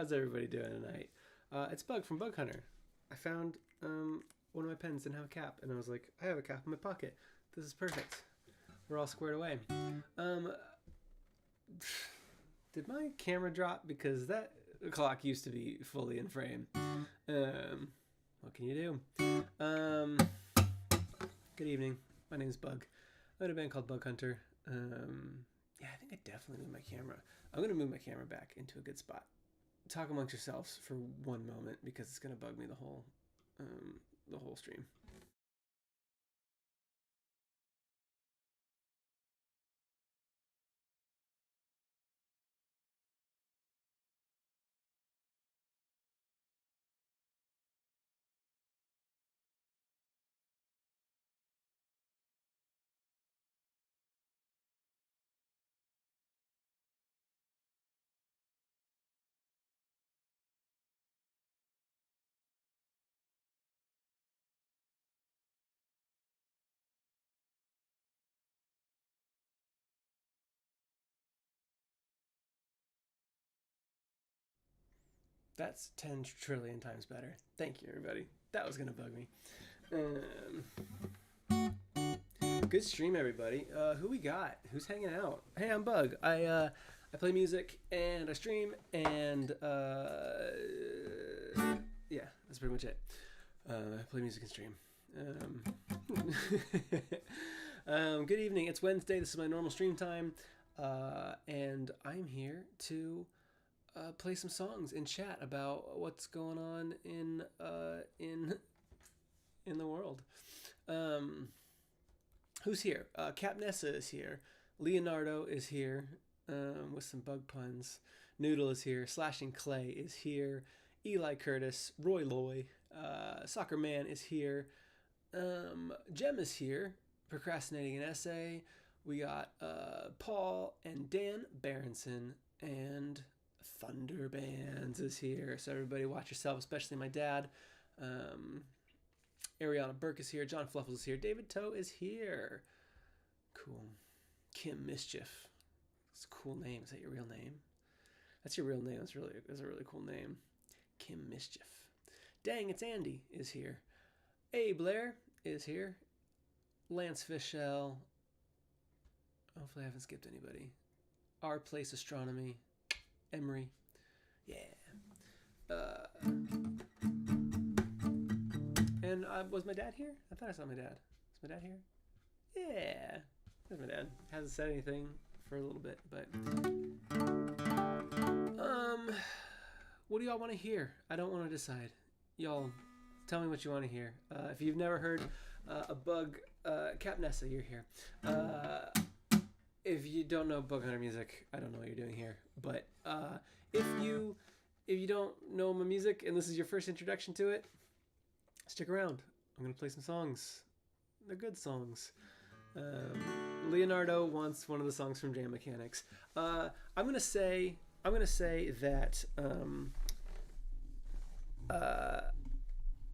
How's everybody doing tonight? It's Bug from Bug Hunter. I found one of my pens didn't have a cap, and I was like, I have a cap in my pocket. This is perfect. We're all squared away. Did my camera drop? Because that clock used to be fully in frame. What can you do? Good evening. My name is Bug. I'm in a band called Bug Hunter. Yeah, I think I definitely moved my camera. I'm going to move my camera back into a good spot. Talk amongst yourselves for one moment because it's going to bug me the whole stream. That's 10 trillion times better. Thank you, everybody. That was going to bug me. Good stream, everybody. Who we got? Who's hanging out? Hey, I'm Bug. I play music and I stream and yeah, that's pretty much it. I play music and stream. Good evening. It's Wednesday. This is my normal stream time, and I'm here to play some songs and chat about what's going on in the world. Who's here? Capnessa is here. Leonardo is here with some bug puns. Noodle is here. Slashing Clay is here. Eli Curtis, Roy Loy, Soccer Man is here. Jem is here, procrastinating an essay. We got Paul and Dan Berenson, and Thunder Bands is here. So everybody watch yourself, especially my dad. Ariana Burke is here. John Fluffles is here. David Toe is here. Cool. Kim Mischief. It's a cool name. Is that your real name? That's your real name. That's a really cool name. Kim Mischief. Dang, it's Andy is here. A. Blair is here. Lance Fischel. Hopefully I haven't skipped anybody. Our Place Astronomy. Emery. Yeah. And was my dad here? I thought I saw my dad. Is my dad here? Yeah. There's my dad. Hasn't said anything for a little bit, but what do y'all want to hear? I don't want to decide. Y'all tell me what you want to hear. If you've never heard a Bug Capnessa, you're here. If you don't know Bug Hunter music, I don't know what you're doing here. But if you don't know my music and this is your first introduction to it, stick around. I'm gonna play some songs. They're good songs. Leonardo wants one of the songs from Jam Mechanics. I'm gonna say that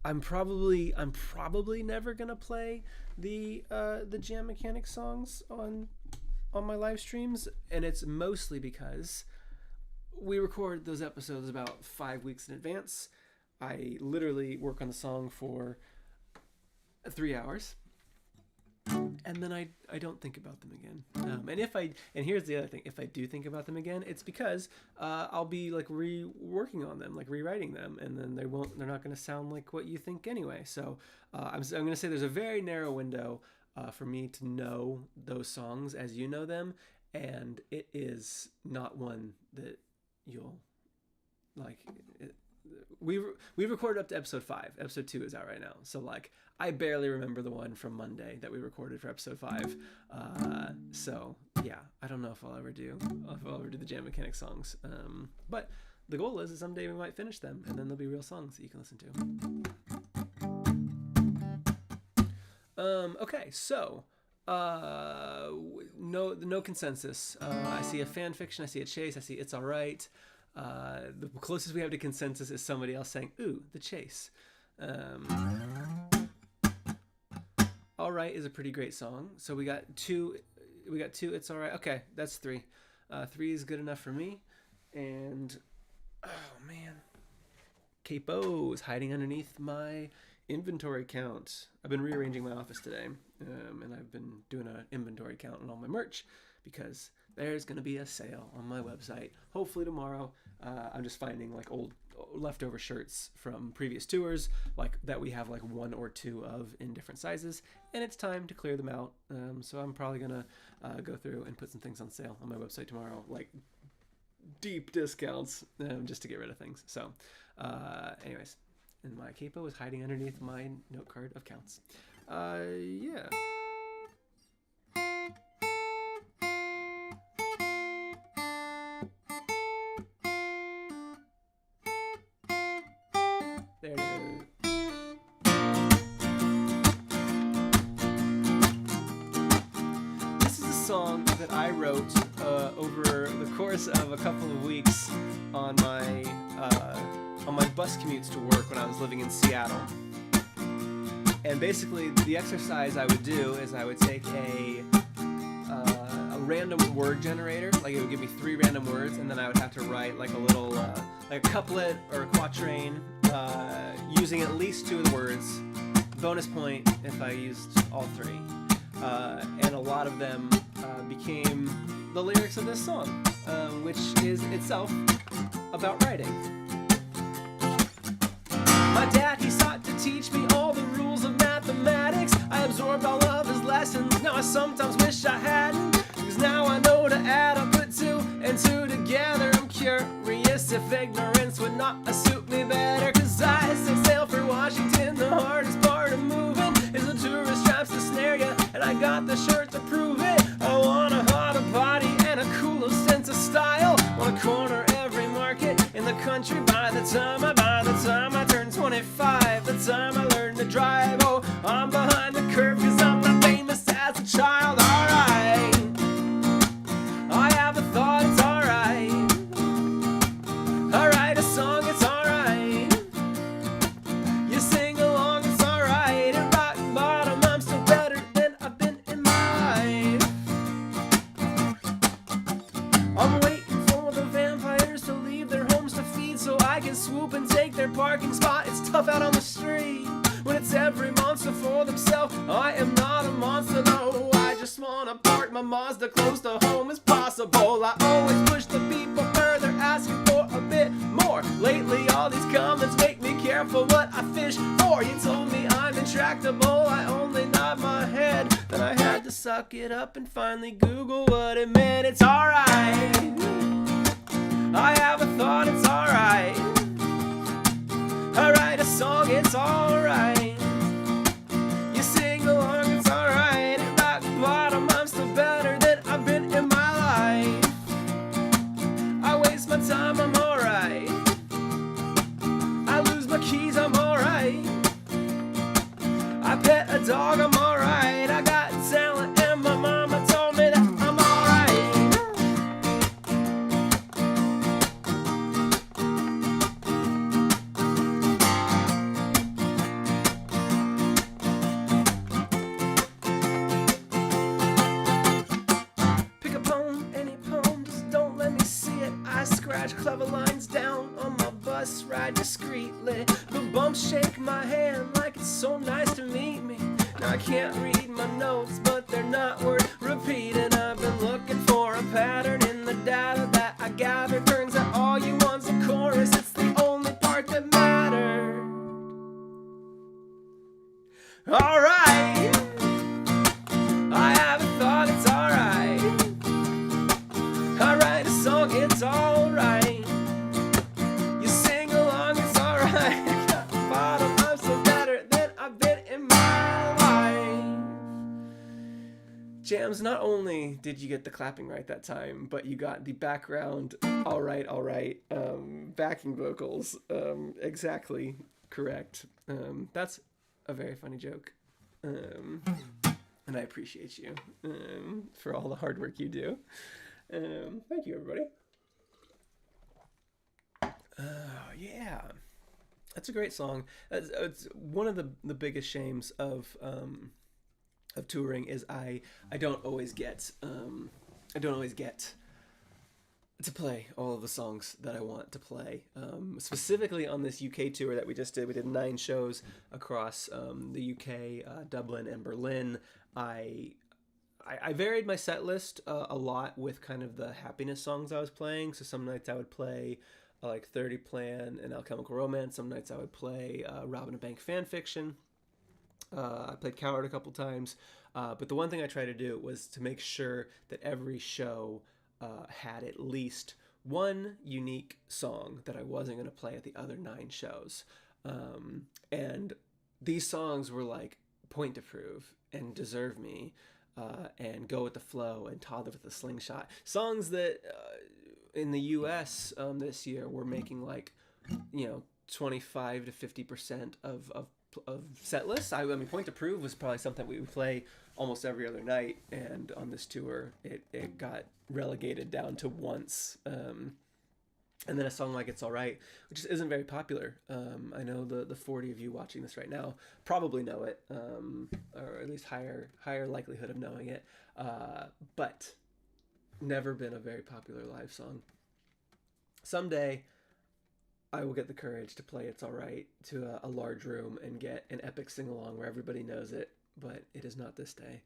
I'm probably never gonna play the Jam Mechanics songs on my live streams, and it's mostly because we record those episodes about 5 weeks in advance. I literally work on the song for 3 hours, and then I don't think about them again. And here's the other thing: if I do think about them again, it's because I'll be like reworking on them, like rewriting them, and then they're not going to sound like what you think anyway. So I'm going to say there's a very narrow window for me to know those songs as you know them, and it is not one that you'll like. We recorded up to episode 5. Episode 2 is out right now, so like I barely remember the one from Monday that we recorded for episode 5. So yeah, I don't know if I'll ever do the Jam Mechanics songs. But the goal is someday we might finish them, and then there'll be real songs that you can listen to. Okay, so no consensus. I see a fan fiction. I see a chase. I see It's Alright. The closest we have to consensus is somebody else saying, "Ooh, The Chase." All Right is a pretty great song. So we got two. It's All Right. Okay, that's 3. 3 is good enough for me. And oh man, capo is hiding underneath my inventory count. I've been rearranging my office today, and I've been doing an inventory count on all my merch because there's going to be a sale on my website, hopefully tomorrow. I'm just finding like old leftover shirts from previous tours, like that we have like one or two of in different sizes, and it's time to clear them out. So I'm probably going to go through and put some things on sale on my website tomorrow, like deep discounts, just to get rid of things. So anyways, and my capo is hiding underneath my note card of counts. Yeah. There it is. This is a song that I wrote over the course of a couple of weeks on my bus commutes to work when I was living in Seattle. And basically, the exercise I would do is I would take a random word generator, like it would give me 3 random words, and then I would have to write like a little, like a couplet or a quatrain, using at least 2 of the words. Bonus point if I used all 3. And a lot of them became the lyrics of this song, which is itself about writing. My dad, he sought to teach me all the rules of mathematics. I absorbed all of his lessons. Now I sometimes wish I hadn't, because now I know to add up, put 2 and 2 together. I'm curious if ignorance would not suit me better, because I set sail for Washington. The hardest part of moving is the tourist traps to snare ya, and I got the shirt to prove it. I want a hotter body and a cooler sense of style. Want to corner every market in the country by the time I turn 25, the time I learn to drive. Oh, I'm behind the curve because I'm not famous as a child. Alright, I have a thought, it's alright. I write a song, it's alright. You sing along, it's alright. At rock bottom, I'm still better than I've been in my life. I'm waiting for the vampires to leave their homes to feed, so I can swoop and take their parking spot. It's tough out on the street when it's every monster for themselves. I am not a monster though, I just wanna park my Mazda close to home as possible. I always push the people further, asking for a bit more. Lately all these comments make me careful what I fish for. You told me I'm intractable, I only nod my head. Then I had to suck it up and finally Google what it meant. It's alright, I have a thought, it's alright. I write a song, it's alright. You sing along, it's alright. At rock bottom, I'm still better than I've been in my life. I waste my time, I'm alright. I lose my keys, I'm alright. I pet a dog, I'm alright. I got talent and my mama told me that I'm alright. Pick a poem, any poem, just don't let me see it. I scratch clever lines down on my bus ride discreetly. The bumps shake my hand like it's so nice to meet me. Now I can't read my notes, but they're not worth repeating. I've been looking for a pattern in the data that I gathered. Turns out all you want's a chorus, it's the only part that mattered. Alright, I have a thought, it's alright. I write a song, it's alright. You sing along, it's alright. At the bottom, I'm so better than I've been in my life. Jams, not only did you get the clapping right that time, but you got the background alright, backing vocals exactly correct. That's a very funny joke. And I appreciate you for all the hard work you do. Thank you, everybody. Yeah, that's a great song. It's one of the biggest shames of touring is I don't always get to play all of the songs that I want to play. Specifically on this UK tour that we just did, we did 9 shows across the UK, Dublin, and Berlin. I I varied my set list a lot with kind of the happiness songs I was playing. So some nights I would play like 30 Plan and Alchemical Romance. Some nights I would play Robin and Bank fan fiction. I played Coward a couple times. But the one thing I tried to do was to make sure that every show had at least one unique song that I wasn't going to play at the other 9 shows. And these songs were like Point to Prove and Deserve Me and Go with the Flow and Toddler with the Slingshot. Songs that in the US this year were making like, 25 to 50% of set lists. I mean, Point to Prove was probably something we would play almost every other night, and on this tour, it got relegated down to once. And then a song like It's Alright, which just isn't very popular. I know the 40 of you watching this right now probably know it, or at least higher likelihood of knowing it, but never been a very popular live song. Someday, I will get the courage to play It's Alright to a large room and get an epic sing-along where everybody knows it, but it is not this day.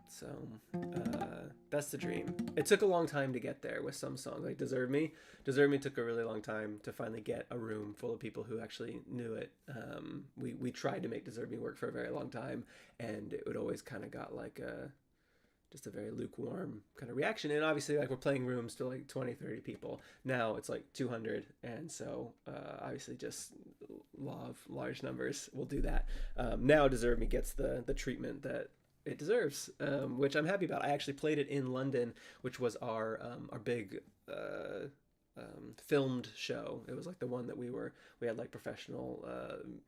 So that's the dream. It took a long time to get there with some songs, like Deserve Me. Deserve Me took a really long time to finally get a room full of people who actually knew it. We tried to make Deserve Me work for a very long time, and it would always kind of got like just a very lukewarm kind of reaction. And obviously, like, we're playing rooms to like 20, 30 people. Now it's like 200. And so obviously just law of large numbers will do that. Now Deserve Me gets the treatment that it deserves, which I'm happy about. I actually played it in London, which was our big filmed show. It was like the one that we had like professional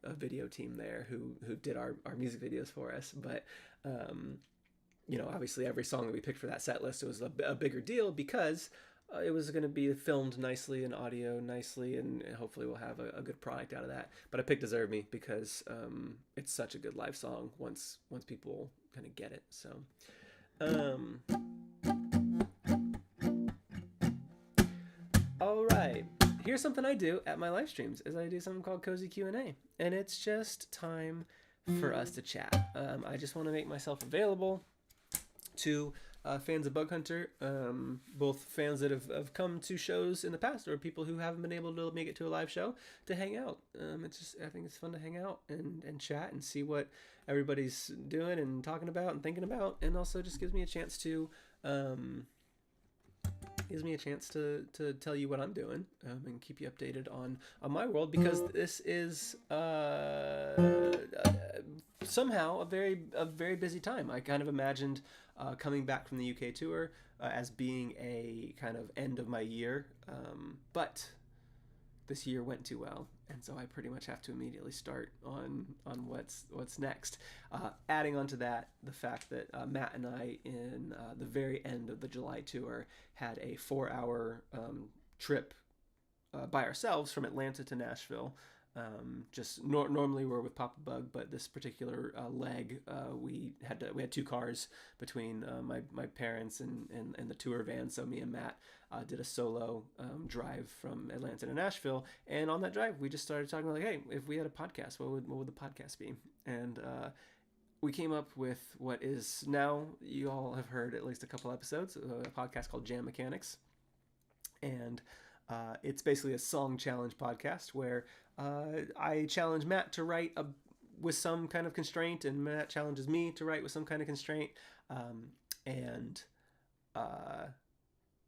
video team there who did our music videos for us. But obviously every song that we picked for that set list, it was a bigger deal because it was going to be filmed nicely and audio nicely, and hopefully we'll have a good product out of that. But I picked Deserve Me because it's such a good live song once people kind of get it. So all right, here's something I do at my live streams is I do something called Cozy Q&A, and it's just time for us to chat. I just want to make myself available to fans of Bug Hunter, both fans that have come to shows in the past or people who haven't been able to make it to a live show, to hang out. I think it's fun to hang out and chat and see what everybody's doing and talking about and thinking about, and also just gives me a chance to tell you what I'm doing and keep you updated on my world, because this is somehow a very busy time. I kind of imagined coming back from the UK tour as being a kind of end of my year, but this year went too well, and so I pretty much have to immediately start on what's next. Adding on to that, the fact that Matt and I, in the very end of the July tour, had a 4-hour trip by ourselves from Atlanta to Nashville. Normally we're with Papa Bug, but this particular leg, we had 2 cars between my parents and the tour van. So me and Matt did a solo drive from Atlanta to Nashville, and on that drive we just started talking like, hey, if we had a podcast, what would the podcast be? And we came up with what is now, you all have heard at least a couple episodes, a podcast called Jam Mechanics, and it's basically a song challenge podcast where I challenge Matt to write with some kind of constraint, and Matt challenges me to write with some kind of constraint, and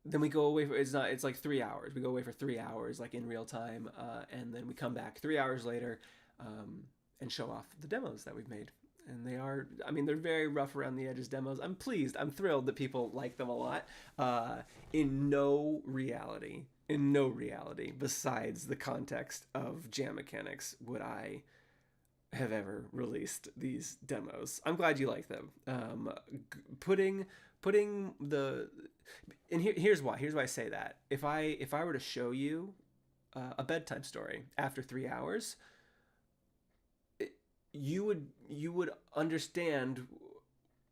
then we go away for it's like 3 hours. We go away for 3 hours, like in real time, and then we come back 3 hours later and show off the demos that we've made. And they're very rough around the edges demos. I'm thrilled that people like them a lot. In no reality, besides the context of Jam Mechanics, would I have ever released these demos. I'm glad you like them. Here's why I say that. If I were to show you a bedtime story after 3 hours, you would understand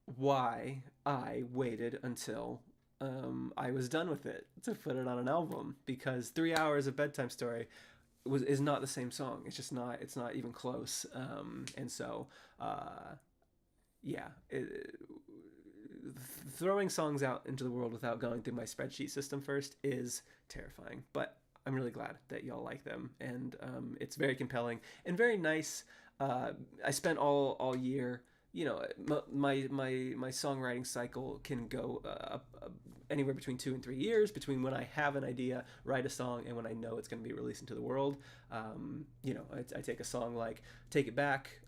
why I waited until I was done with it to put it on an album, because 3 hours of Bedtime Story is not the same song. It's just not. It's not even close. And so, yeah, throwing songs out into the world without going through my spreadsheet system first is terrifying. But I'm really glad that y'all like them, and it's very compelling and very nice. I spent all year, you know, my songwriting cycle can go anywhere between 2 and 3 years between when I have an idea, write a song, and when I know it's going to be released into the world. You know, I take a song like "Take It Back."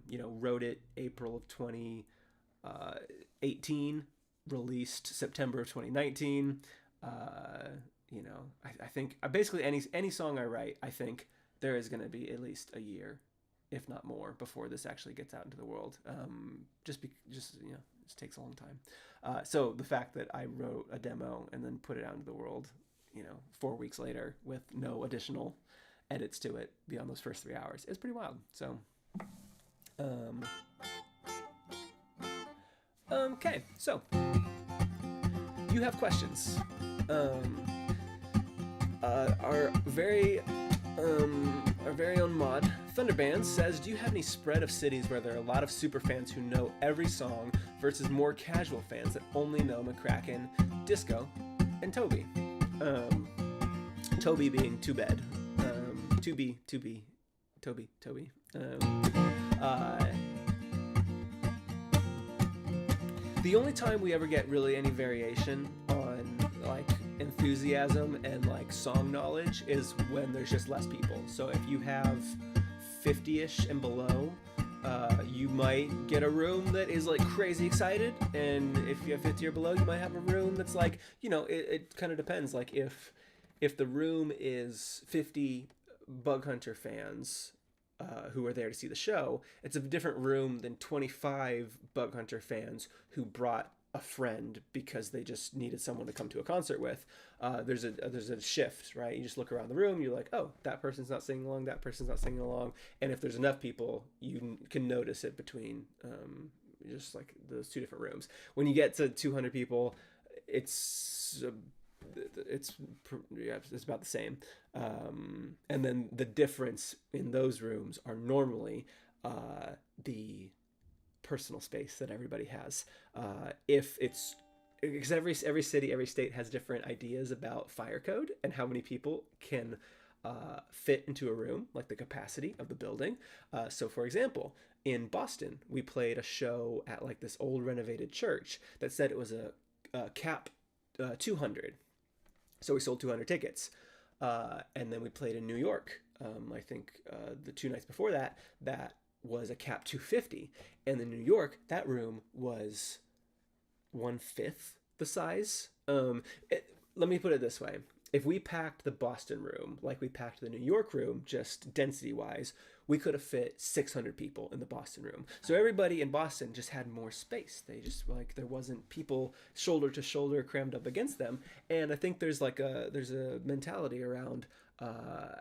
You know, wrote it April of 2018, released September of 2019. You know, I think basically any song I write, I think there is going to be at least a year, if not more, before this actually gets out into the world. Just you know, it takes a long time. So the fact that I wrote a demo and then put it out into the world, you know, 4 weeks later with no additional edits to it beyond those first 3 hours is pretty wild. So, okay, so you have questions. Our very own mod Thunderband says, do you have any spread of cities where there are a lot of super fans who know every song versus more casual fans that only know McCracken, Disco, and Toby? Toby being Too Bad. Toby. The only time we ever get really any variation on like enthusiasm and like song knowledge is when there's just less people. So if you have 50-ish and below, you might get a room that is like crazy excited, and if you have 50 or below, you might have a room that's like, you know, it kind of depends. Like if the room is 50 Bug Hunter fans who are there to see the show, it's a different room than 25 Bug Hunter fans who brought a friend because they just needed someone to come to a concert with. There's a shift, right? You just look around the room, you're like, oh, that person's not singing along, that person's not singing along, and if there's enough people, you can notice it between just like those two different rooms. When you get to 200 people, it's about the same, and then the difference in those rooms are normally the personal space that everybody has. If it's because every city, every state has different ideas about fire code and how many people can fit into a room, like the capacity of the building. So for example, in Boston, we played a show at like this old renovated church that said it was a cap 200. So we sold 200 tickets. And then we played in New York. I think the 2 nights before that was a cap 250. And in New York, that room was 1/5 the size. Let me put it this way. If we packed the Boston room like we packed the New York room, just density-wise, we could have fit 600 people in the Boston room. So everybody in Boston just had more space. They just, like, there wasn't people shoulder to shoulder crammed up against them. And I think there's a mentality around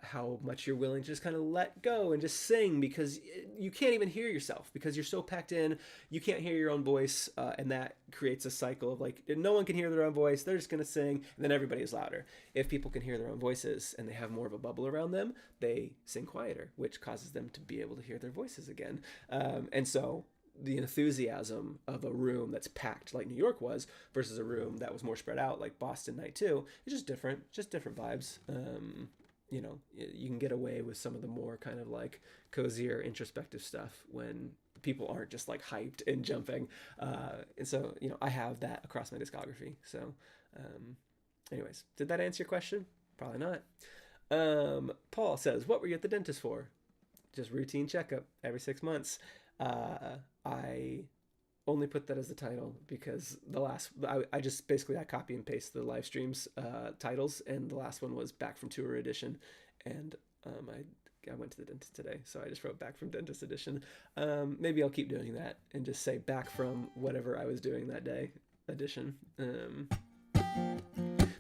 how much you're willing to just kind of let go and just sing, because you can't even hear yourself because you're so packed in. You can't hear your own voice, and that creates a cycle of like, no one can hear their own voice, they're just gonna sing, and then everybody is louder. If people can hear their own voices and they have more of a bubble around them, they sing quieter, which causes them to be able to hear their voices again. And so the enthusiasm of a room that's packed like New York was versus a room that was more spread out like Boston night 2 is just different vibes. You know, you can get away with some of the more kind of like cozier introspective stuff when people aren't just like hyped and jumping. And so, you know, I have that across my discography. So anyways, did that answer your question? Probably not. Paul says, what were you at the dentist for? Just routine checkup every 6 months. I only put that as the title because I just basically I copy and paste the live streams titles, and the last one was Back from Tour Edition, and I went to the dentist today, so I just wrote Back from Dentist Edition. Maybe I'll keep doing that and just say Back from whatever I was doing that day edition.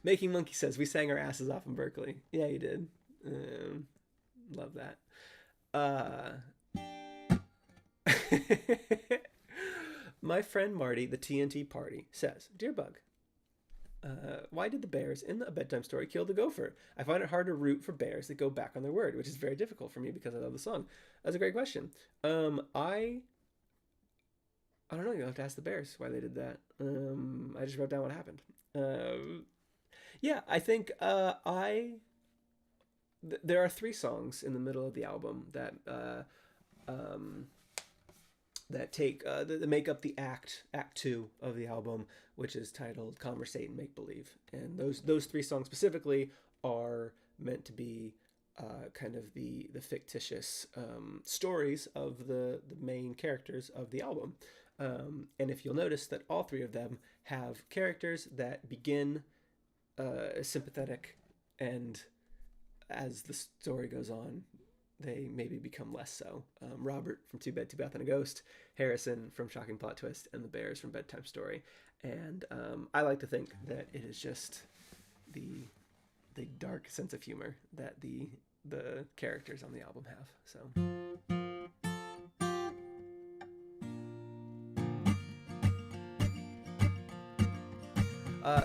Making Monkey says, we sang our asses off in Berkeley. Yeah, you did. Love that. My friend Marty, the TNT Party, says, Dear Bug, Why did the bears in A Bedtime Story kill the gopher? I find it hard to root for bears that go back on their word, which is very difficult for me because I love the song. That's a great question. I don't know. You'll have to ask the bears why they did that. I just wrote down what happened. Yeah, I think there are three songs in the middle of the album um, that that make up the act two of the album, which is titled "Conversate and Make Believe," and those three songs specifically are meant to be kind of the fictitious stories of the main characters of the album. And if you'll notice that all three of them have characters that begin sympathetic, and as the story goes on, they maybe become less so. Robert from Two Bed, Two Bath and a Ghost, Harrison from Shocking Plot Twist, and the Bears from Bedtime Story. And I like to think that it is just the dark sense of humor that the characters on the album have. So.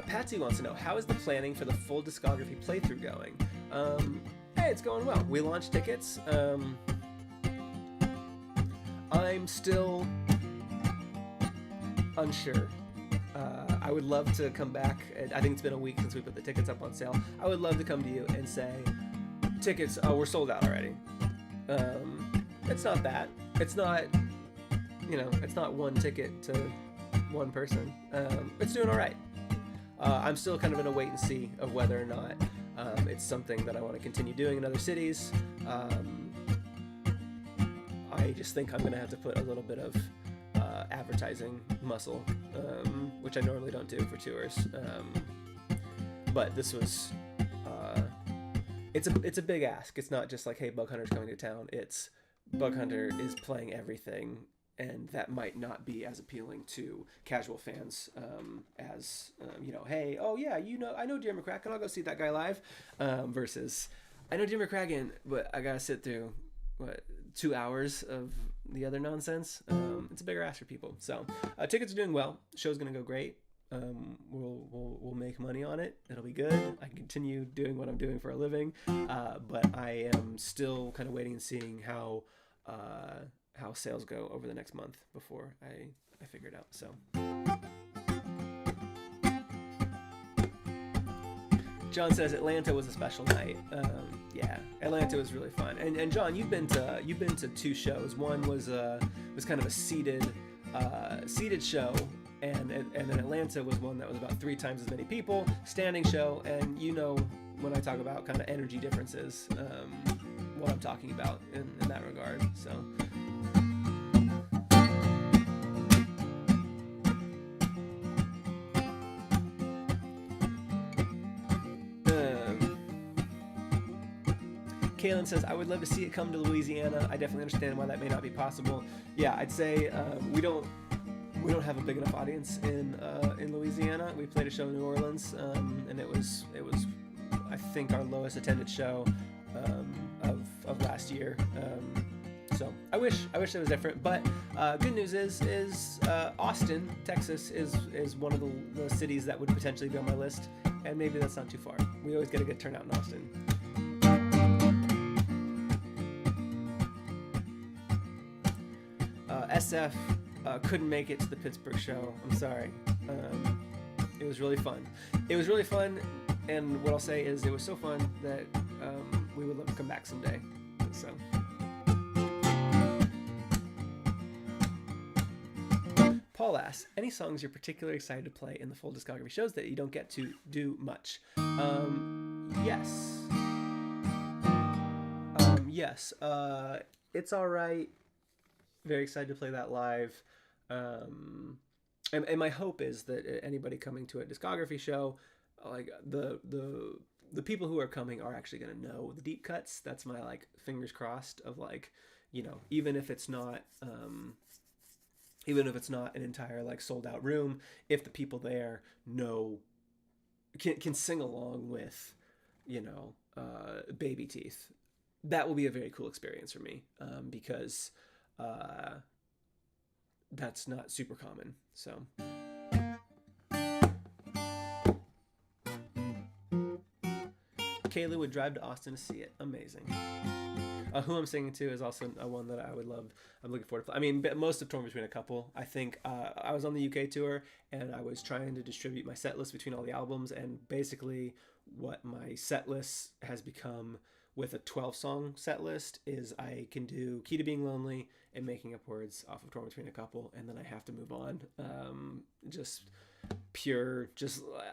Patsy wants to know, how is the planning for the full discography playthrough going? Hey, it's going well. We launched tickets. I'm still unsure. I would love to come back. I think it's been a week since we put the tickets up on sale. I would love to come to you and say, tickets, we're sold out already. It's not that. It's not, it's not one ticket to one person. It's doing all right. I'm still kind of in a wait and see of whether or not it's something that I want to continue doing in other cities. I just think I'm going to have to put a little bit of advertising muscle, which I normally don't do for tours. But this was, it's a big ask. It's not just like, hey, Bug Hunter's coming to town. It's Bug Hunter is playing everything, and that might not be as appealing to casual fans as, hey, oh yeah, I know Jim McCracken, I'll go see that guy live, versus, I know Jim McCracken, but I gotta sit through, 2 hours of the other nonsense. It's a bigger ask for people. So tickets are doing well. Show's gonna go great. We'll make money on it. It'll be good. I can continue doing what I'm doing for a living, but I am still kind of waiting and seeing how sales go over the next month before I figure it out. So John says Atlanta was a special night. Yeah, Atlanta was really fun. And John, you've been to two shows. One was kind of a seated show, and then Atlanta was one that was about 3 times as many people, standing show. And when I talk about kind of energy differences, what I'm talking about in that regard. So. Kaylin says, I would love to see it come to Louisiana. I definitely understand why that may not be possible. Yeah, I'd say we don't have a big enough audience in Louisiana. We played a show in New Orleans, and it was I think our lowest attended show of last year. So I wish it was different. But good news is Austin, Texas is one of the cities that would potentially be on my list, and maybe that's not too far. We always get a good turnout in Austin. SF couldn't make it to the Pittsburgh show. I'm sorry. It was really fun. And what I'll say is it was so fun that we would love to come back someday. So. Paul asks, any songs you're particularly excited to play in the full discography shows that you don't get to do much? Yes. Yes. It's All Right. Very excited to play that live. And my hope is that anybody coming to a discography show, like the people who are coming are actually going to know the deep cuts. That's my fingers crossed of even if it's not an entire sold out room, if the people there can sing along with Baby Teeth, that will be a very cool experience for me, because that's not super common. So Kayla would drive to Austin to see it. Amazing. Who I'm Singing To is also one that I would love. I'm looking forward to. I mean, most of Torn Between a Couple. I think I was on the UK tour and I was trying to distribute my set list between all the albums, and basically what my set list has become with a 12-song set list is I can do Key to Being Lonely and Making Up Words off of Torn Between a Couple, and then I have to move on.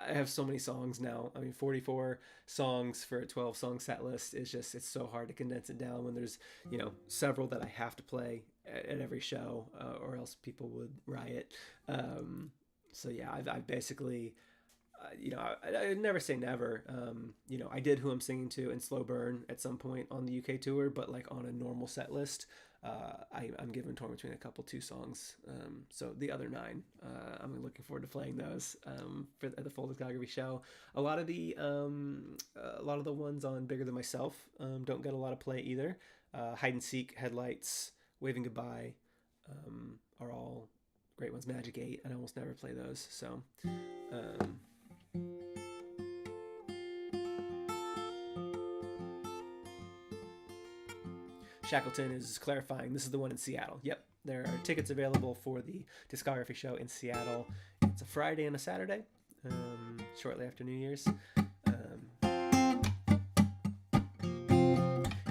I have so many songs now. I mean, 44 songs for a 12-song set list is just, it's so hard to condense it down when there's, several that I have to play at every show, or else people would riot. So yeah, I've basically, I never say never. I did Who I'm Singing To and Slow Burn at some point on the UK tour, but like on a normal set list, I'm giving Torn Between a Couple 2 songs. So the other 9, I'm looking forward to playing those at the full discography show. A lot of the ones on Bigger Than Myself don't get a lot of play either. Hide and Seek, Headlights, Waving Goodbye are all great ones. Magic 8, and I almost never play those. So. Shackleton is clarifying this is the one in Seattle. Yep, there are tickets available for the discography show in Seattle. It's a Friday and a Saturday, shortly after New Year's.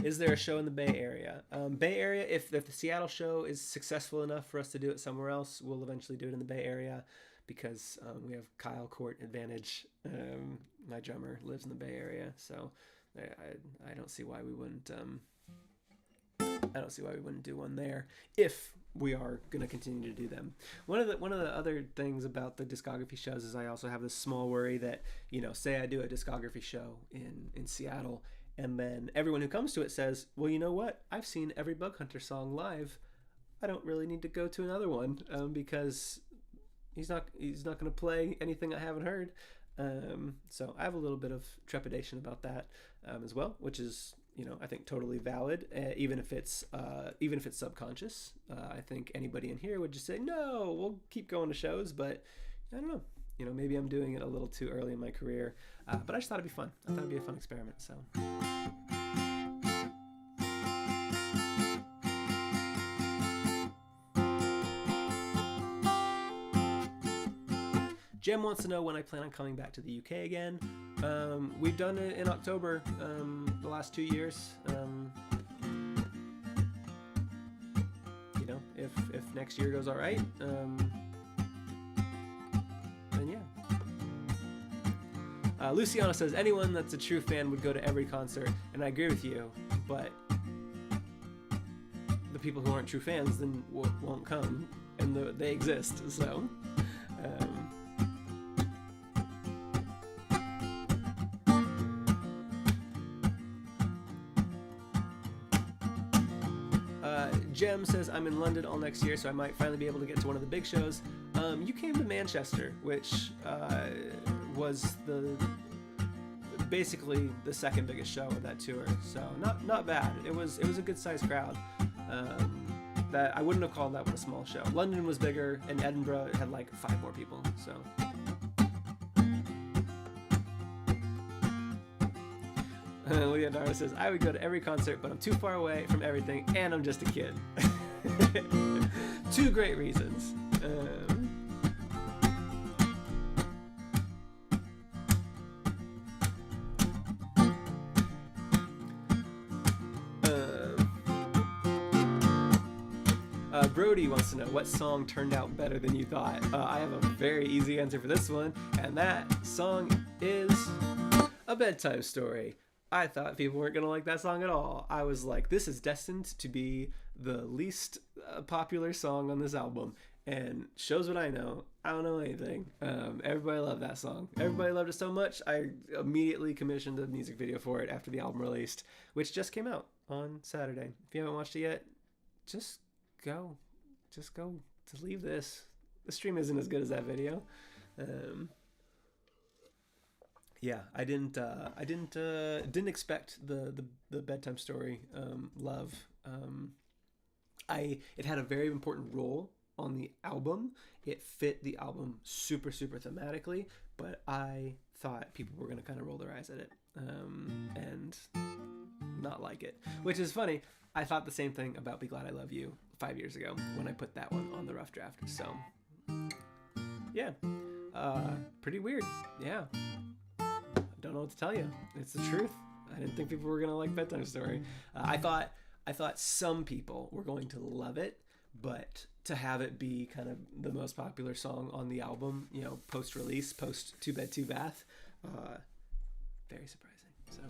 Is there a show in the Bay Area? Bay Area, if the Seattle show is successful enough for us to do it somewhere else, we'll eventually do it in the Bay Area, because we have Kyle Court advantage. My drummer lives in the Bay Area, so I don't see why we wouldn't. I don't see why we wouldn't do one there if we are going to continue to do them. One of the other things about the discography shows is I also have this small worry that, say I do a discography show in Seattle, and then everyone who comes to it says, well, you know what? I've seen every Bug Hunter song live. I don't really need to go to another one, because he's not going to play anything I haven't heard. So I have a little bit of trepidation about that as well, which is, I think totally valid, even if it's subconscious. I think anybody in here would just say, no, we'll keep going to shows, but I don't know. Maybe I'm doing it a little too early in my career, but I just thought it'd be fun. I thought it'd be a fun experiment, so. Jem wants to know when I plan on coming back to the UK again. We've done it in October the last 2 years. If next year goes all right, then yeah. Luciana says anyone that's a true fan would go to every concert, and I agree with you, but the people who aren't true fans then won't come, and they exist, so. Jem says, I'm in London all next year, so I might finally be able to get to one of the big shows. You came to Manchester, which was basically the second biggest show of that tour, so not bad. It was a good sized crowd. That I wouldn't have called that one a small show. London was bigger, and Edinburgh had like 5 more people, so. Leonardo says, I would go to every concert, but I'm too far away from everything, and I'm just a kid. 2 great reasons. Brody wants to know what song turned out better than you thought. I have a very easy answer for this one, and that song is A Bedtime Story. I thought people weren't going to like that song at all. I was like, this is destined to be the least popular song on this album. And shows what I know. I don't know anything. Everybody loved that song. Everybody loved it so much, I immediately commissioned a music video for it after the album released, which just came out on Saturday. If you haven't watched it yet, just go. Just go to leave this. The stream isn't as good as that video. Yeah, I didn't expect the Bedtime Story love. It had a very important role on the album. It fit the album super thematically, but I thought people were gonna kind of roll their eyes at it. and not like it, which is funny. I thought the same thing about Be Glad I Love You 5 years ago when I put that one on the rough draft. So yeah, pretty weird. Yeah, I don't know what to tell you. It's the truth. I didn't think people were gonna like Bedtime Story. I thought some people were going to love it, but to have it be kind of the most popular song on the album, you know, post-release, post Two Bed Two Bath, very surprising. So.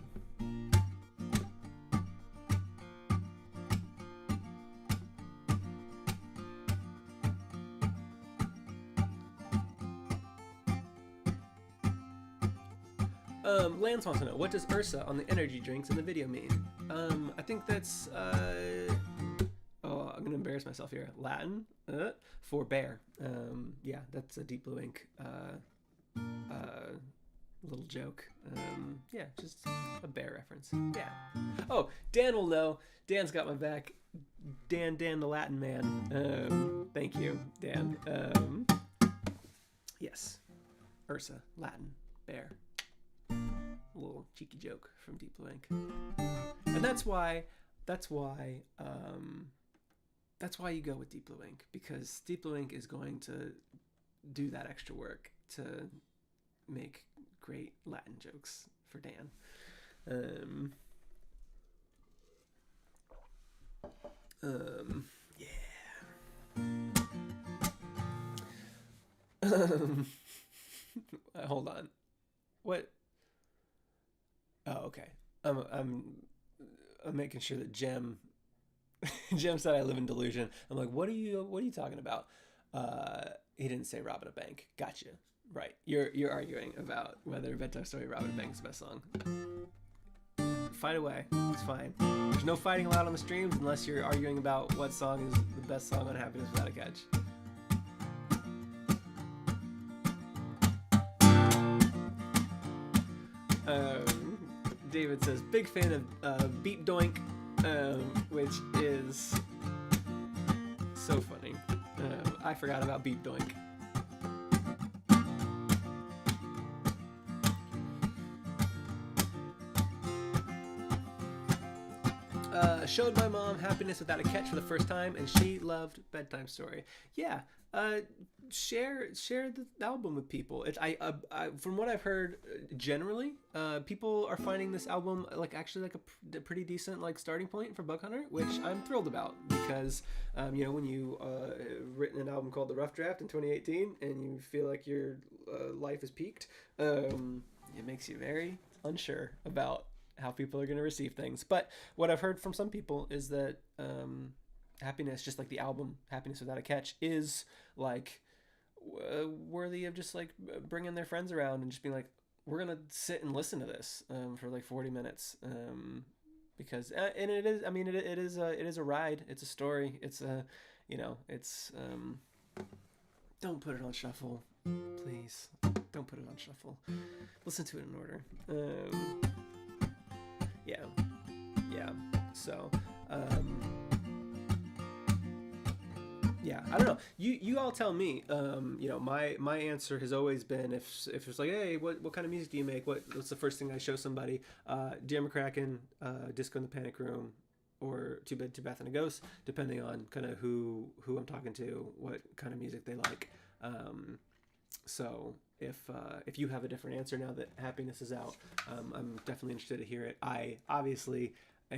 Lance wants to know, what does Ursa on the energy drinks in the video mean? I think that's, I'm gonna embarrass myself here. Latin for bear. Yeah, that's a Deep Blue Ink little joke. Yeah, just a bear reference. Yeah. Oh, Dan will know. Dan's got my back. Dan the Latin man. Thank you, Dan. Yes, Ursa, Latin, bear. A little cheeky joke from Deep Blue Ink. And that's why you go with Deep Blue Ink, because Deep Blue Ink is going to do that extra work to make great Latin jokes for Dan. Hold on. What? Oh, okay. I'm making sure that Jem said I live in delusion. I'm like, what are you talking about? He didn't say Robbing a Bank. Gotcha. Right. You're arguing about whether Bedtime Story Robbing a Bank is the best song. Fight away. It's fine. There's no fighting allowed on the streams unless you're arguing about what song is the best song on Happiness Without a Catch. David says, big fan of Beep Doink, which is so funny. I forgot about Beep Doink. Showed my mom Happiness Without a Catch for the first time, and she loved Bedtime Story. Yeah, share the album with people. I from what I've heard, generally, people are finding this album actually a pretty decent starting point for Bug Hunter, which I'm thrilled about, because when you written an album called The Rough Draft in 2018 and you feel like your life is peaked, it makes you very unsure about how people are going to receive things. But what I've heard from some people is that Happiness, just like the album Happiness Without a Catch, is worthy of just bringing their friends around and just being like, we're gonna sit and listen to this for 40 minutes, because and it is, I mean, it is a ride, it's a story, it's it's don't put it on shuffle, please, don't put it on shuffle, listen to it in order. Yeah, so yeah, I don't know. You all tell me. My answer has always been, if it's like, hey, what kind of music do you make? What's the first thing I show somebody? Jam McCracken, Disco in the Panic Room, or Two Bed, Two Bath and a Ghost, depending on kind of who I'm talking to, what kind of music they like. So if you have a different answer now that Happiness is out, I'm definitely interested to hear it. I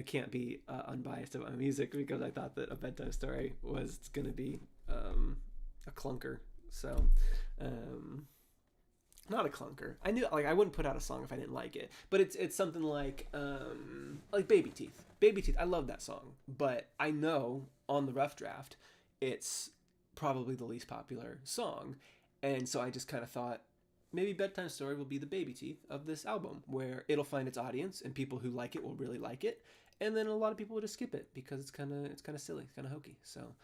can't be unbiased about my music, because I thought that A Bedtime Story was going to be a clunker. So, not a clunker. I knew I wouldn't put out a song if I didn't like it. But it's something like Baby Teeth. Baby Teeth. I love that song, but I know on the rough draft it's probably the least popular song, and so I just kind of thought, maybe Bedtime Story will be the Baby Teeth of this album, where it'll find its audience and people who like it will really like it, and then a lot of people will just skip it because it's kind of silly, it's kind of hokey. So,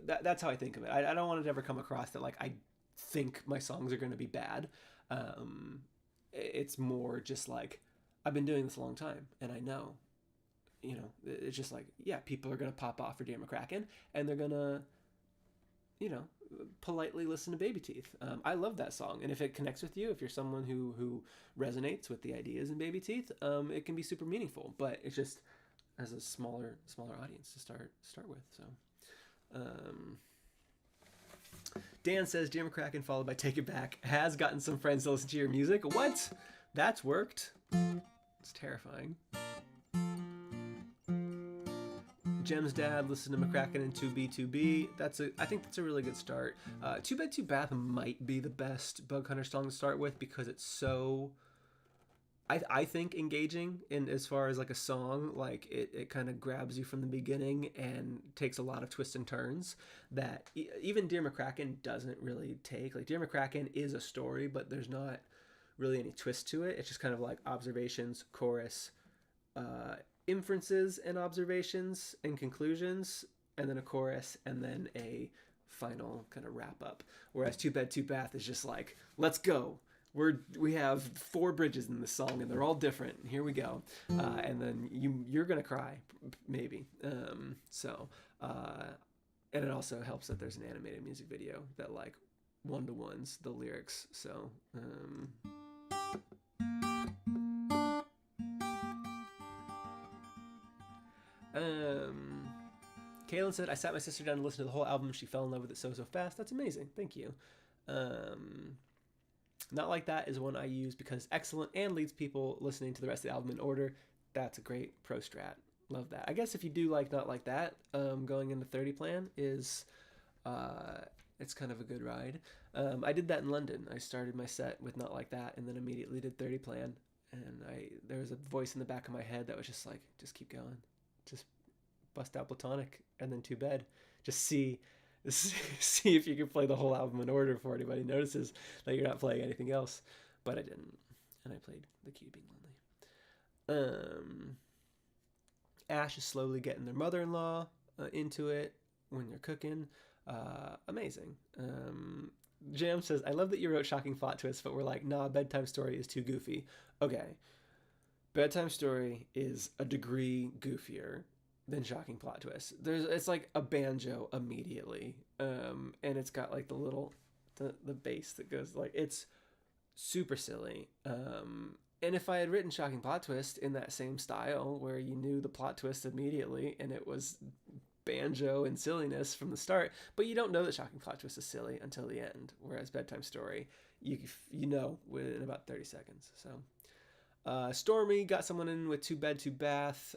that's how I think of it. I don't want it to ever come across that I think my songs are going to be bad. It's more just I've been doing this a long time, and I know, it's just people are going to pop off for Jam McCracken, and they're going to, politely listen to Baby Teeth. I love that song, and if it connects with you, if you're someone who resonates with the ideas in Baby Teeth, it can be super meaningful. But it's just as a smaller audience to start with. So, Dan says Jim McCracken followed by Take It Back has gotten some friends to listen to your music. What? That's worked. It's terrifying. Jem's dad listened to McCracken and 2B2B. I think that's a really good start. Two Bed Two Bath might be the best Bug Hunter song to start with because it's so, I think, engaging in as far as like a song. Like it kind of grabs you from the beginning and takes a lot of twists and turns that even Dear McCracken doesn't really take. Like Dear McCracken is a story, but there's not really any twist to it. It's just kind of like observations, chorus, inferences and observations and conclusions, and then a chorus, and then a final kind of wrap up. Whereas Two Bed Two Bath is just like, let's go. We have 4 bridges in this song, and they're all different. Here we go, and then you're gonna cry, maybe. And it also helps that there's an animated music video that like 1-to-1s the lyrics. So. Kaylin said, I sat my sister down to listen to the whole album. She fell in love with it so fast. That's amazing. Thank you. Not Like That is one I use because it's excellent and leads people listening to the rest of the album in order. That's a great pro strat. Love that. I guess if you do like Not Like That, going into 30 plan is, it's kind of a good ride. I did that in London. I started my set with Not Like That and then immediately did 30 plan. And there was a voice in the back of my head that was just like, just keep going. Just bust out Platonic and then 2 Bed. Just see if you can play the whole album in order before anybody notices that you're not playing anything else. But I didn't, and I played The Key to Being Lonely. Ash is slowly getting their mother-in-law into it when they're cooking. Amazing. Jam says, I love that you wrote shocking plot twists, but we're like, nah, Bedtime Story is too goofy. Okay. Bedtime Story is a degree goofier than shocking plot twists. It's like a banjo immediately, and it's got like the bass that goes like, it's super silly. And if I had written shocking plot twist in that same style where you knew the plot twist immediately and it was banjo and silliness from the start, but you don't know that shocking plot twist is silly until the end, whereas Bedtime Story you know within about 30 seconds. So Stormy got someone in with 2 Bed 2 Bath.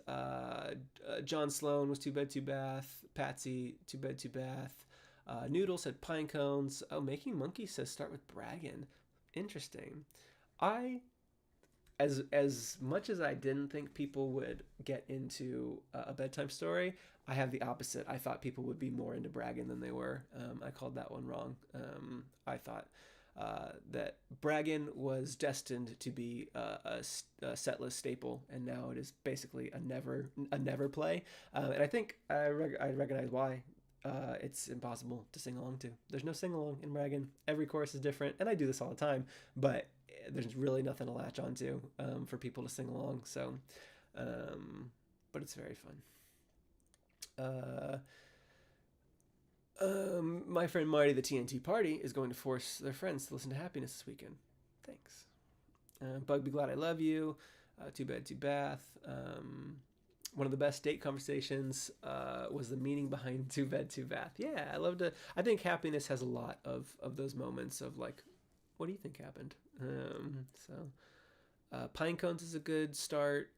John Sloan was 2 Bed 2 Bath. Patsy 2 Bed 2 Bath. Noodle said Pine Cones. Oh, Making Monkey says start with Braggin. Interesting. As much as I didn't think people would get into a bedtime story, I have the opposite. I thought people would be more into Braggin than they were. I called that one wrong. I thought that Braggin was destined to be a setlist staple, and now it is basically a never play. And I think I recognize why. It's impossible to sing along to. There's no sing along in Braggin. Every chorus is different, and I do this all the time, but there's really nothing to latch onto for people to sing along. So, but it's very fun. My friend Marty, the TNT Party, is going to force their friends to listen to Happiness this weekend. Thanks. Bug Be Glad I Love You. 2 Bed 2 Bath. One of the best date conversations was the meaning behind 2 Bed 2 Bath. Yeah, I think Happiness has a lot of those moments of like, what do you think happened? Pine Cones is a good start.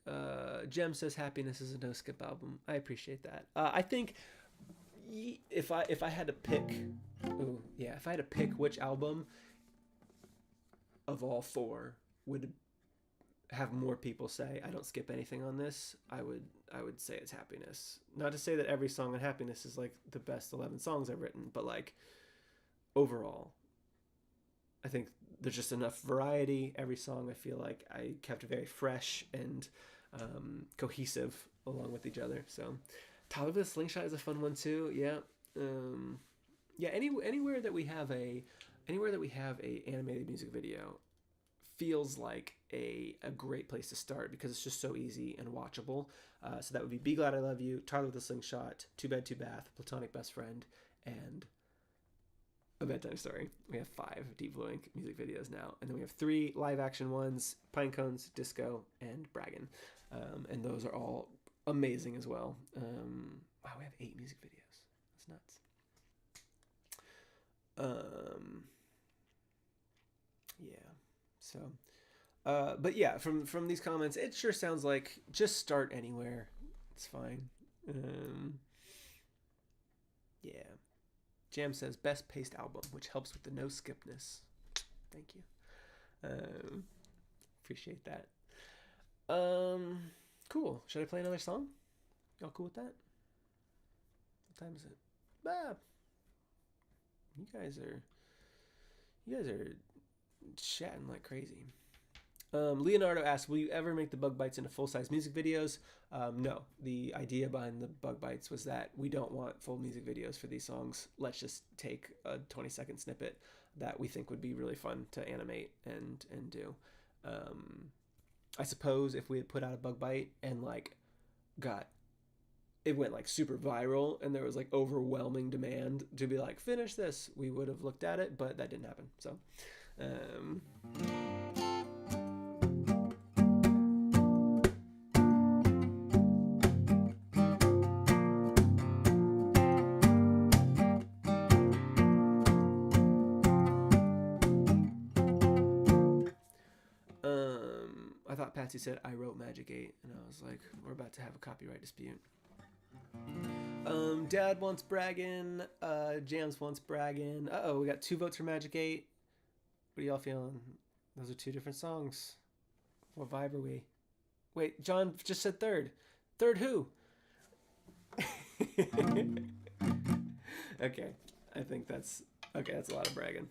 Jem says Happiness is a no skip album. I appreciate that. I think if I had to pick which album of all 4 would have more people say I don't skip anything on this, I would say it's Happiness. Not to say that every song on Happiness is like the best 11 songs I've written, but like overall, I think there's just enough variety. Every song I feel like I kept very fresh and cohesive along with each other. So Tyler with a Slingshot is a fun one too. Yeah. Anywhere that we have a animated music video feels like a great place to start because it's just so easy and watchable. So that would Be Glad I Love You, Tyler with a Slingshot, 2 Bed 2 Bath, Platonic Best Friend, and A Bedtime Story. We have 5 Deep Blue Ink music videos now, and then we have 3 live action ones: Pine Cones, Disco, and Braggin'. And those are all amazing as well. Wow, we have 8 music videos. That's nuts. Yeah. So, but yeah, from these comments, it sure sounds like just start anywhere. It's fine. Yeah. Jam says best paced album, which helps with the no skipness. Thank you. Appreciate that. Cool. Should I play another song? Y'all cool with that? What time is it? You guys are chatting like crazy. Leonardo asks, will you ever make the Bug Bites into full-size music videos? No. The idea behind the Bug Bites was that we don't want full music videos for these songs. Let's just take a 20-second snippet that we think would be really fun to animate and do. I suppose if we had put out a Bug Bite and it went like super viral and there was like overwhelming demand to be like, finish this, we would have looked at it, but that didn't happen. So I thought Patsy said I wrote Magic 8, and I was like, we're about to have a copyright dispute. Dad wants Braggin', Jams wants Braggin'. Uh-oh, we got 2 votes for Magic 8. What are y'all feeling? Those are 2 different songs. What vibe are we? Wait, John just said third. Third who? Okay, I think that's a lot of bragging.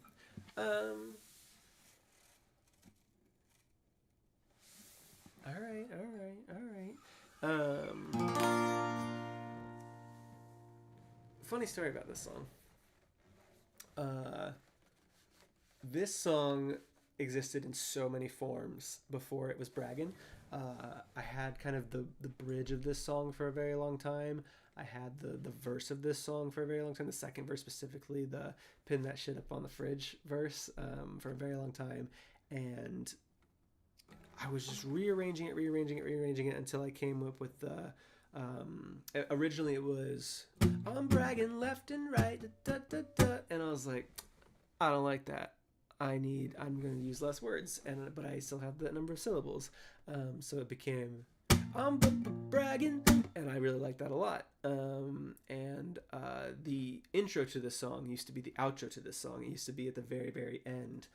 All right. Funny story about this song. This song existed in so many forms before it was Braggin'. I had kind of the bridge of this song for a very long time. I had the verse of this song for a very long time. The second verse specifically, the pin that shit up on the fridge verse, for a very long time. And I was just rearranging it until I came up with the originally it was I'm bragging left and right, da, da, da, da, and I was like, I don't like that. I'm going to use less words, but I still have that number of syllables. So it became I'm bragging, and I really like that a lot. And the intro to this song used to be the outro to this song. It used to be at the very, very end.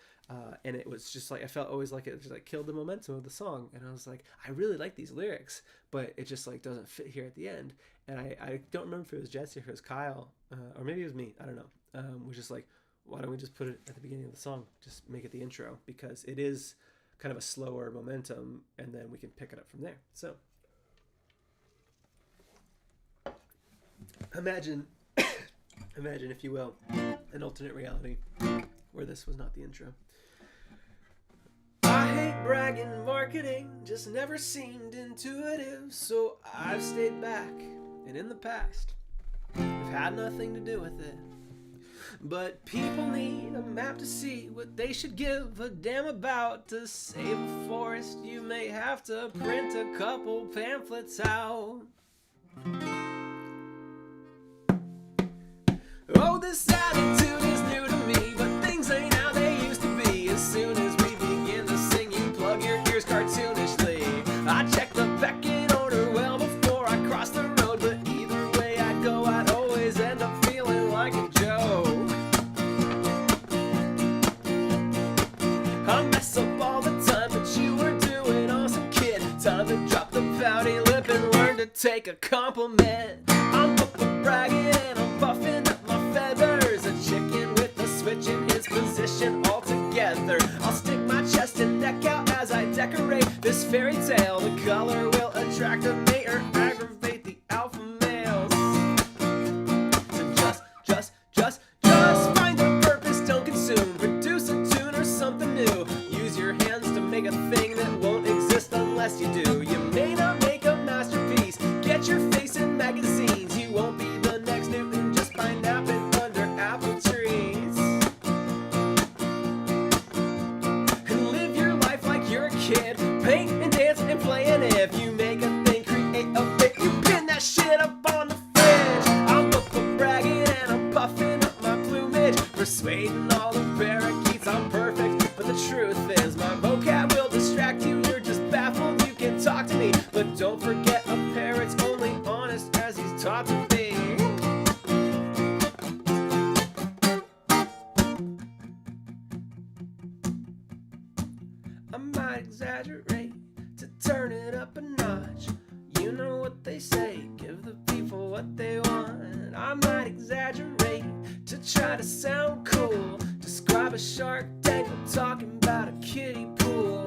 And it was just like, I felt always like it just like killed the momentum of the song. And I was like, I really like these lyrics, but it just like doesn't fit here at the end. And I don't remember if it was Jesse or if it was Kyle, or maybe it was me. I don't know. Was just like, why don't we just put it at the beginning of the song? Just make it the intro, because it is kind of a slower momentum, and then we can pick it up from there. So imagine, if you will, an alternate reality where this was not the intro. I hate bragging, marketing just never seemed intuitive, so I've stayed back, and in the past, I've had nothing to do with it. But people need a map to see what they should give a damn about. To save a forest, you may have to print a couple pamphlets out. Oh, this attitude is new to me, but things ain't how they used to be. As soon as we begin to sing, you plug your ears cartoonishly. I check the pecking order well before I cross the road, but either way I go, I'd always end up feeling like a joke. I mess up all the time, but you were doing awesome, kid. Time to drop the pouty lip and learn to take a compliment. I'm bragging and I'm buffing up my feathers. A chicken with a switch in his position altogether. I'll stick my chest and neck out as I decorate this fairy tale. The color will attract a mate or aggravate the alpha males. So just find a purpose, don't consume. Produce a tune or something new. Use your hands to make a thing that won't exist unless you do. You may not make a masterpiece, get your face in magazines. You won't be the next Newton just by napping under apple trees. that shit up on the fridge. I'm up for bragging and I'm puffing up my plumage, persuading all the parakeets I'm perfect. But the truth is, my vocab will distract you. You're just baffled, you can talk to me, but don't forget a parrot's only honest as he's taught to be. I might exaggerate to turn it up a notch. You know what they say, give the people what they want. I might exaggerate to try to sound cool. Describe a shark tank, I'm talking about a kiddie pool.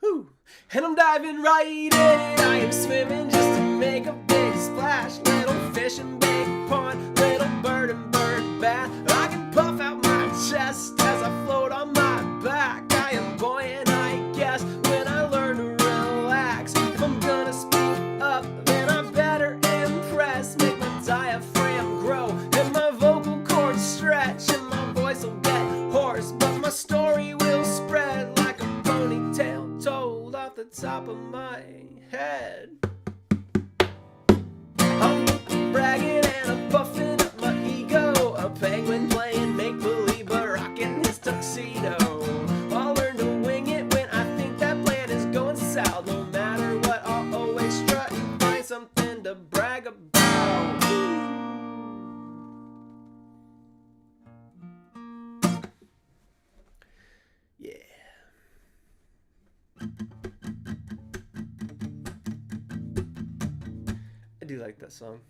Whew. And I'm diving right in, I am swimming just to make a big splash. Little fish in big pond, little bird and bird bath. I can puff out my chest as I float on my back. I am buoyant, I guess, when I learn to relax. If I'm gonna speak up, then I better impress. Make my diaphragm grow and my vocal cords stretch, and my voice will get hoarse, but my story will spread like a ponytail told off the top of my head. I'm bragging and I'm puffing up my ego, a penguin playing make-believe but rocking his tuxedo. I'll learn to wing it when I think that plan is going south. No matter what, I'll always strut and find something to brag about. Yeah. I do like that song.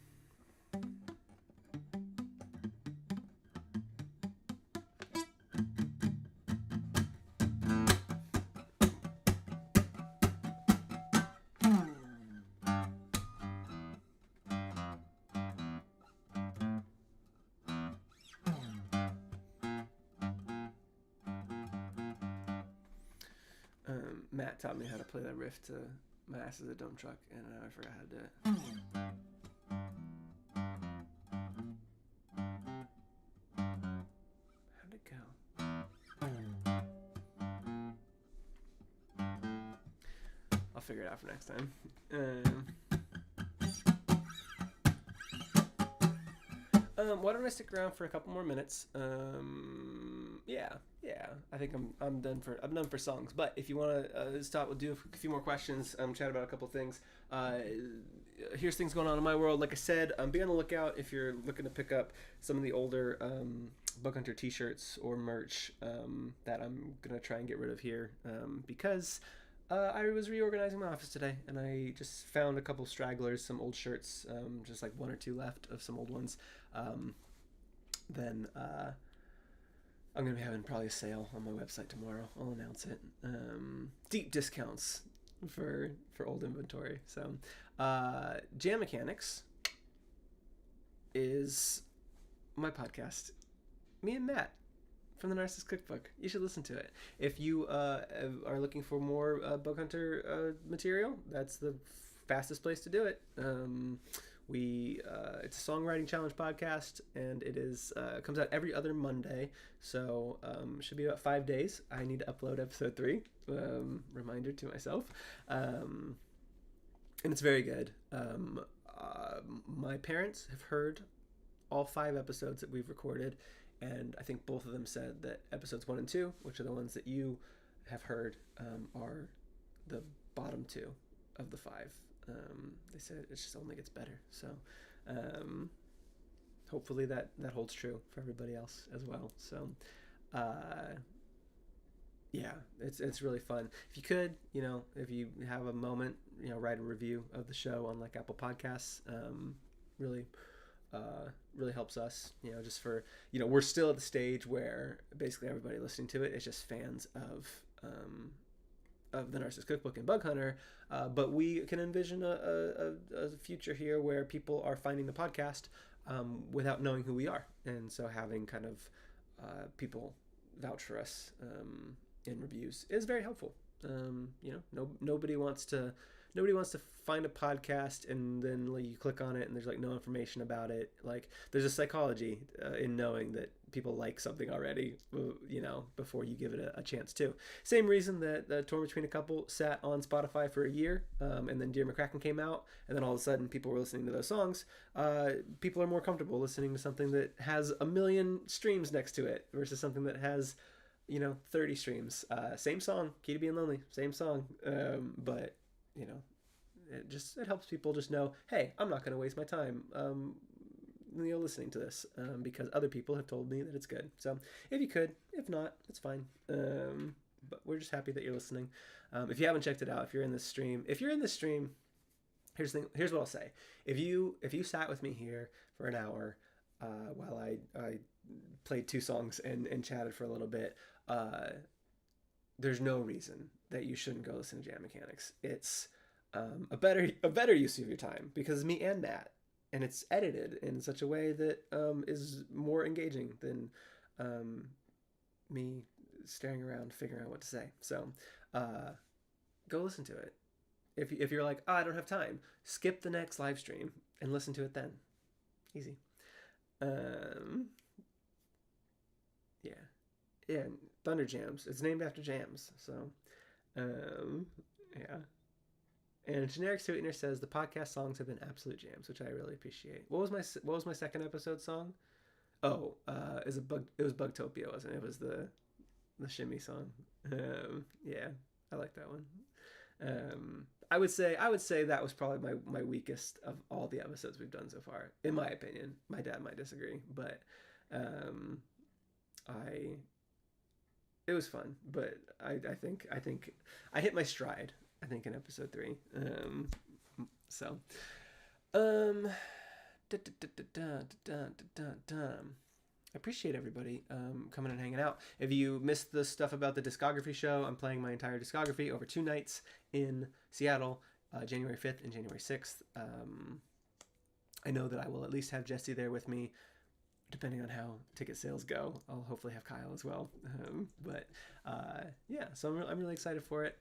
Matt taught me how to play that riff to My Ass Is a Dump Truck, and I forgot how to do it. How'd it go? I'll figure it out for next time. Why don't I stick around for a couple more minutes? Yeah. I think I'm done for songs. But if you want to stop, we'll do a few more questions. Chat about a couple things. Here's things going on in my world. Like I said, be on the lookout if you're looking to pick up some of the older Book Hunter T-shirts or merch that I'm gonna try and get rid of here because I was reorganizing my office today, and I just found a couple stragglers, some old shirts, just like one or two left of some old ones. Then I'm going to be having probably a sale on my website tomorrow. I'll announce it. Deep discounts for old inventory. So Jam Mechanics is my podcast. Me and Matt from the Narcissist Cookbook. You should listen to it. If you are looking for more Bug Hunter material, that's the fastest place to do it. It's a songwriting challenge podcast, and it comes out every other Monday, so should be about 5 days. I need to upload episode 3. Reminder to myself. And it's very good. My parents have heard all 5 episodes that we've recorded, and I think both of them said that episodes 1 and 2, which are the ones that you have heard, are the bottom 2 of the 5. They said it just only gets better. So hopefully that holds true for everybody else as well. So yeah, it's really fun. If you could, if you have a moment, write a review of the show on like Apple Podcasts. Really helps us, just for, we're still at the stage where basically everybody listening to it is just fans of the Narcissist Cookbook and Bug Hunter, but we can envision a future here where people are finding the podcast without knowing who we are, and so having kind of people vouch for us in reviews is very helpful. Nobody wants to nobody wants to find a podcast and then like, you click on it and there's like no information about it. Like there's a psychology in knowing that people like something already, before you give it a chance to. Same reason that Torn Between a Couple sat on Spotify for a year, and then Dear McCracken came out, and then all of a sudden people were listening to those songs. People are more comfortable listening to something that has a million streams next to it versus something that has 30 streams. Same song, Key to Being Lonely, same song, but it helps people just know, hey, I'm not going to waste my time listening to this, because other people have told me that it's good. So if you could, if not, it's fine. But we're just happy that you're listening. If you haven't checked it out, if you're in this stream, here's what I'll say. If you sat with me here for an hour while I played 2 songs and chatted for a little bit, there's no reason that you shouldn't go listen to Jam Mechanics. It's a better use of your time because it's me and Nat, and it's edited in such a way that is more engaging than me staring around figuring out what to say. So go listen to it. If you're like, I don't have time, skip the next live stream and listen to it then. Easy. Yeah, Thunder Jams. It's named after jams. So yeah. And Generic Sweetener says the podcast songs have been absolute jams, which I really appreciate. What was my second episode song? Oh, it was Bugtopia, wasn't it? It was the shimmy song. Yeah, I like that one. I would say that was probably my weakest of all the episodes we've done so far, in my opinion. My dad might disagree, but it was fun. But I think I hit my stride, I think, in episode 3. I appreciate everybody coming and hanging out. If you missed the stuff about the Discography show, I'm playing my entire discography over 2 nights in Seattle, January 5th and January 6th. I know that I will at least have Jesse there with me, depending on how ticket sales go. I'll hopefully have Kyle as well. Yeah, so I'm really excited for it.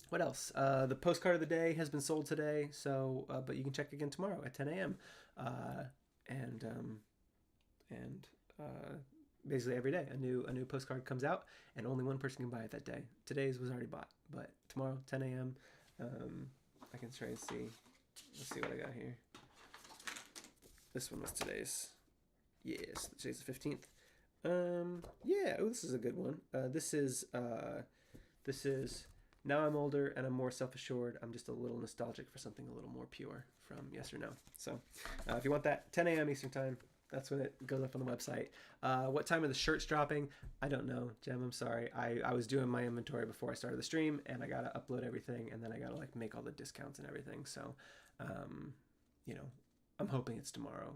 What else? The postcard of the day has been sold today, so but you can check again tomorrow at 10 a.m. And basically every day a new postcard comes out, and only one person can buy it that day. Today's was already bought, but tomorrow 10 a.m. I can try and see. Let's see what I got here. This one was today's. Yes, today's the 15th. Yeah, this is a good one. This is Now I'm Older and I'm More Self-Assured. I'm just a little nostalgic for something a little more pure from Yes or No. So if you want that, 10 a.m. Eastern Time. That's when it goes up on the website. What time are the shirts dropping? I don't know, Jem. I'm sorry. I was doing my inventory before I started the stream, and I gotta upload everything, and then I gotta like make all the discounts and everything. So, I'm hoping it's tomorrow.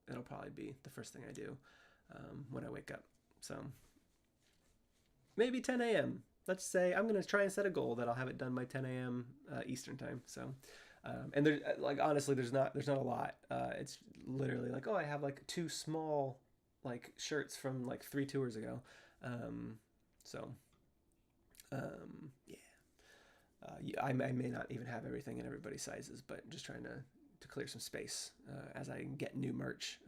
It'll probably be the first thing I do when I wake up. So maybe 10 a.m. Let's say I'm gonna try and set a goal that I'll have it done by 10 a.m. Eastern Time. So. And there's like honestly, there's not a lot. It's literally like, I have like 2 small like shirts from like 3 tours ago. Yeah. I may not even have everything in everybody's sizes, but just trying to clear some space as I get new merch.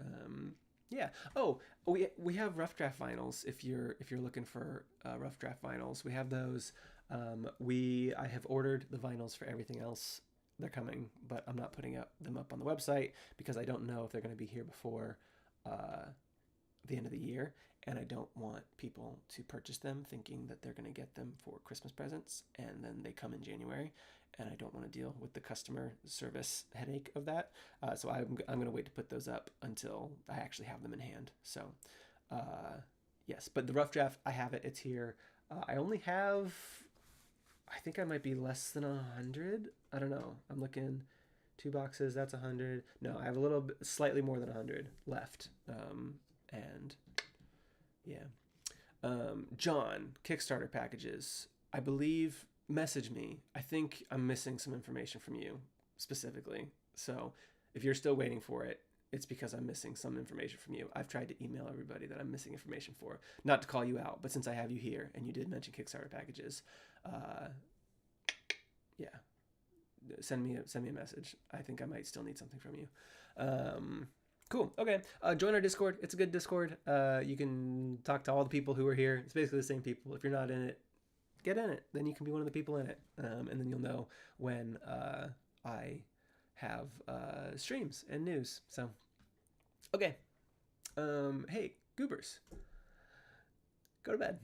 Yeah. Oh, we have Rough Draft vinyls. If you're looking for Rough Draft vinyls, we have those. I have ordered the vinyls for everything else. They're coming, but I'm not putting them up on the website because I don't know if they're going to be here before the end of the year, and I don't want people to purchase them thinking that they're going to get them for Christmas presents, and then they come in January, and I don't want to deal with the customer service headache of that. So I'm going to wait to put those up until I actually have them in hand. So yes, but the Rough Draft, I have it. It's here. I only have... I think I might be less than 100. I don't know. I'm looking 2 boxes. That's 100. No, I have a little bit, slightly more than 100 left. And yeah. John, Kickstarter packages. I believe, message me. I think I'm missing some information from you specifically. So if you're still waiting for it, it's because I'm missing some information from you. I've tried to email everybody that I'm missing information for. Not to call you out, but since I have you here and you did mention Kickstarter packages, send me a message. I think I might still need something from you. Cool. Okay. Join our Discord. It's a good Discord. You can talk to all the people who are here. It's basically the same people. If you're not in it, get in it. Then you can be one of the people in it. And then you'll know when I have streams and news. So, okay. Hey, goobers. Go to bed.